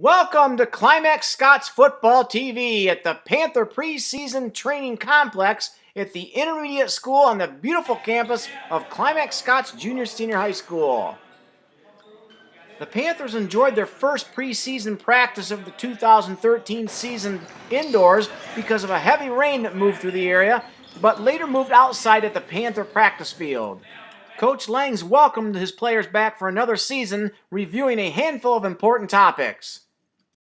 Welcome to Climax Scots Football TV at the Panther Preseason Training Complex at the Intermediate School on the beautiful campus of Climax Scots Junior Senior High School. The Panthers enjoyed their first preseason practice of the 2013 season indoors because of a heavy rain that moved through the area, but later moved outside at the Panther practice field. Coach Langs welcomed his players back for another season, reviewing a handful of important topics.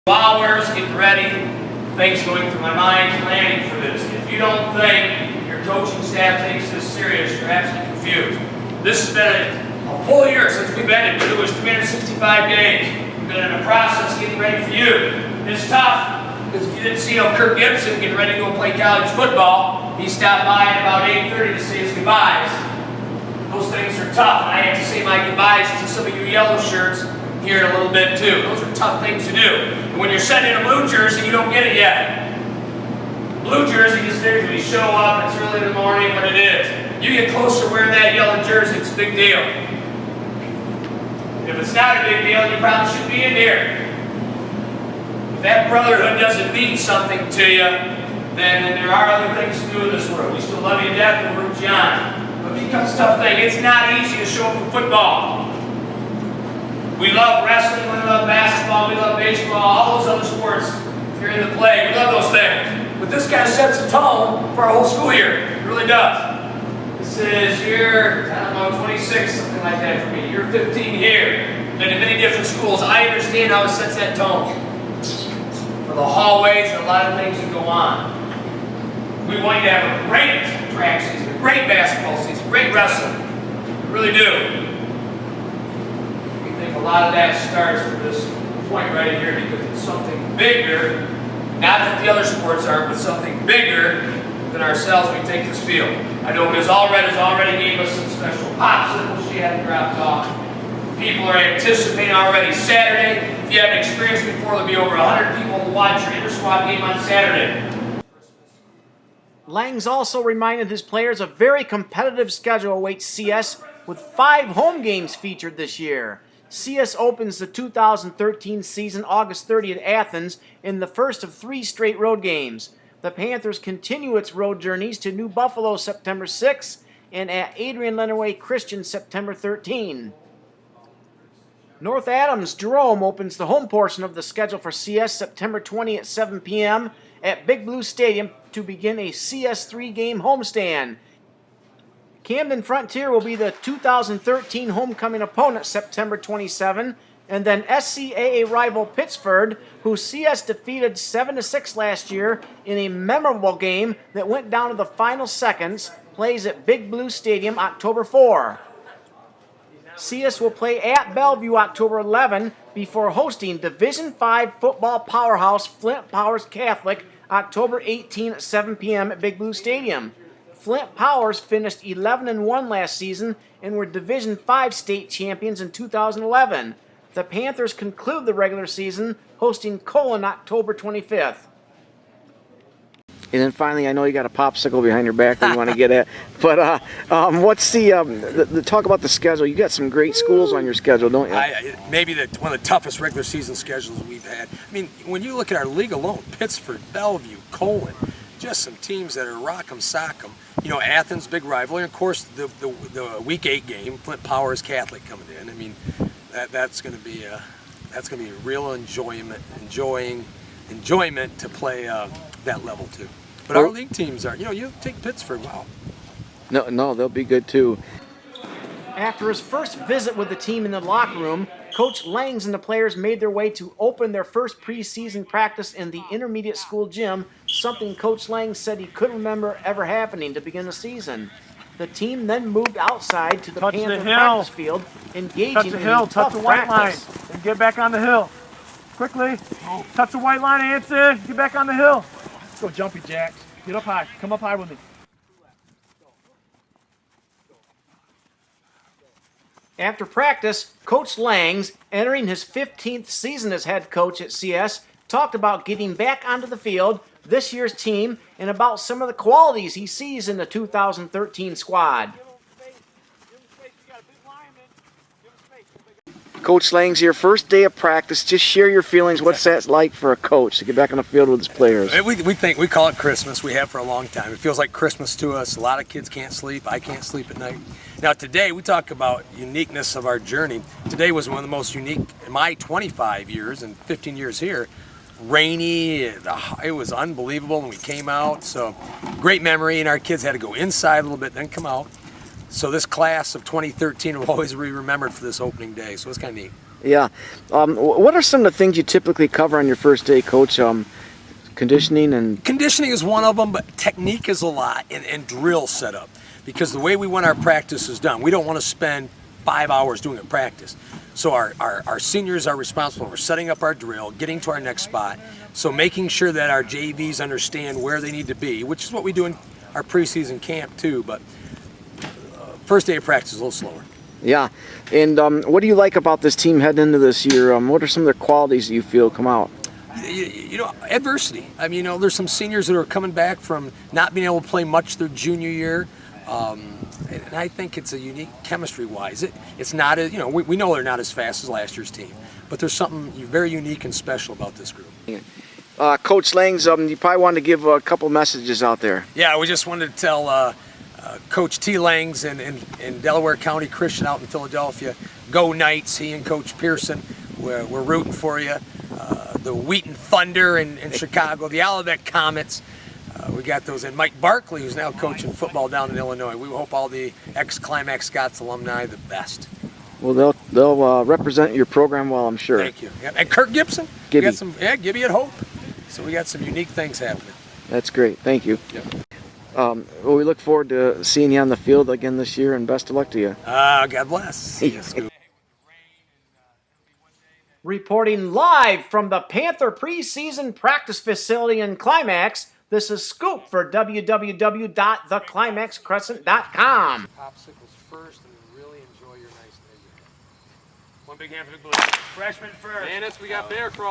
Hours, getting ready, things going through my mind, planning for this. If you don't think your coaching staff takes this serious, you're absolutely confused. This has been a full year since we've been in. It was 365 days. We've been in a process getting ready for you. It's tough, because if you didn't see Kirk Gibson getting ready to go play college football, he stopped by at about 8:30 to say his goodbyes. Those things are tough, and I have to say my goodbyes to some of you yellow shirts here in a little bit too. Those are tough things to do. And when you're sending a blue jersey, you don't get it yet. Blue jersey just figures when you show up, it's early in the morning when it is. You get closer wearing that yellow jersey, it's a big deal. If it's not a big deal, you probably shouldn't be in here. If that brotherhood doesn't mean something to you, then there are other things to do in this world. We still love you to death and we're root you on. But it becomes a tough thing. It's not easy to show up for football. We love wrestling, we love basketball, we love baseball, all those other sports. If you're in the play, we love those things. But this kind of sets a tone for our whole school year. It really does. This is year, I don't know, 26, something like that for me. Year 15 here. Been in many different schools. I understand how it sets that tone for the hallways and a lot of things that go on. We want you to have a great track season, a great basketball season, great wrestling. We really do. A lot of that starts with this point right here because it's something bigger, not that the other sports are, but something bigger than ourselves when we take this field. I know Ms. Allred has already gave us some special popsicles she hadn't dropped off. People are anticipating already Saturday. If you haven't experienced before, there'll be over 100 people to watch your inter-squad game on Saturday. Langs also reminded his players a very competitive schedule awaits CS with 5 home games featured this year. CS opens the 2013 season August 30 at Athens in the first of 3 straight road games. The Panthers continue its road journeys to New Buffalo September 6 and at Adrian Lenawee Christian September 13. North Adams Jerome opens the home portion of the schedule for CS September 20 at 7 p.m. at Big Blue Stadium to begin a CS 3-game homestand. Camden Frontier will be the 2013 homecoming opponent September 27, and then SCAA rival Pittsford, who CS defeated 7-6 last year in a memorable game that went down to the final seconds, plays at Big Blue Stadium October 4. CS will play at Bellevue October 11 before hosting Division V football powerhouse Flint Powers Catholic October 18 at 7 p.m. at Big Blue Stadium. Flint Powers finished 11-1 last season and were Division V state champions in 2011. The Panthers conclude the regular season hosting Colon October 25th. And then finally, I know you got a popsicle behind your back that you want to get at, but what's the talk about the schedule? You got some great schools on your schedule, don't you? Maybe one of the toughest regular season schedules we've had. I mean, when you look at our league alone, Pittsford, Bellevue, Colon, just some teams that are rock'em sock'em. You know, Athens, big rival, and of course the Week 8 game, Flint Powers Catholic coming in. I mean, that's going to be a real enjoyment to play that level too. But our league teams are, you take Pittsford, wow. No, they'll be good too. After his first visit with the team in the locker room, Coach Langs and the players made their way to open their first preseason practice in the intermediate school gym, something Coach Langs said he couldn't remember ever happening to begin the season. The team then moved outside to the Panther practice field, engaging in a tough touch the white practice. line, and get back on the hill. Quickly, touch the white line, Anson, get back on the hill. Let's go jumpy jacks. Get up high, come up high with me. After practice, Coach Langs, entering his 15th season as head coach at CS, talked about getting back onto the field, this year's team, and about some of the qualities he sees in the 2013 squad. Coach Langs, your first day of practice, just share your feelings. What's that like for a coach to get back on the field with his players? We call it Christmas. We have for a long time. It feels like Christmas to us. A lot of kids can't sleep. I can't sleep at night. Now today we talk about uniqueness of our journey. Today was one of the most unique in my 25 years and 15 years here. Rainy, it was unbelievable when we came out. So great memory, and our kids had to go inside a little bit, then come out. So this class of 2013 will always be remembered for this opening day. So it's kind of neat. Yeah. What are some of the things you typically cover on your first day, Coach? Conditioning and... Conditioning is one of them, but technique is a lot, and drill setup. Because the way we want our practice is done, we don't want to spend 5 hours doing a practice. So our seniors are responsible for setting up our drill, getting to our next spot. So making sure that our JVs understand where they need to be, which is what we do in our preseason camp too, but first day of practice is a little slower. Yeah. And what do you like about this team heading into this year? What are some of their qualities that you feel come out? You know, adversity. I mean, there's some seniors that are coming back from not being able to play much their junior year. And I think it's a unique chemistry-wise. It's not as, we know they're not as fast as last year's team, but there's something very unique and special about this group. Coach Langs, you probably wanted to give a couple messages out there. Yeah, we just wanted to tell Coach T. Langs in Delaware County Christian out in Philadelphia, go Knights. He and Coach Pearson, we're rooting for you. The Wheaton Thunder in Chicago, the Olivet Comets. We got those, and Mike Barkley, who's now coaching football down in Illinois. We hope all the ex-Climax Scots alumni the best. Well, they'll represent your program well, I'm sure. Thank you. Yeah. And Kirk Gibson. Gibby. We got Gibby at Hope. So we got some unique things happening. That's great. Thank you. Yep. Well, we look forward to seeing you on the field again this year, and best of luck to you. God bless. Reporting live from the Panther preseason practice facility in Climax, this is Scoop for www.theclimaxcrescent.com. Popsicles first, and really enjoy your nice day. One big hand for the Blues. Freshman first. And we got Bear Crawl.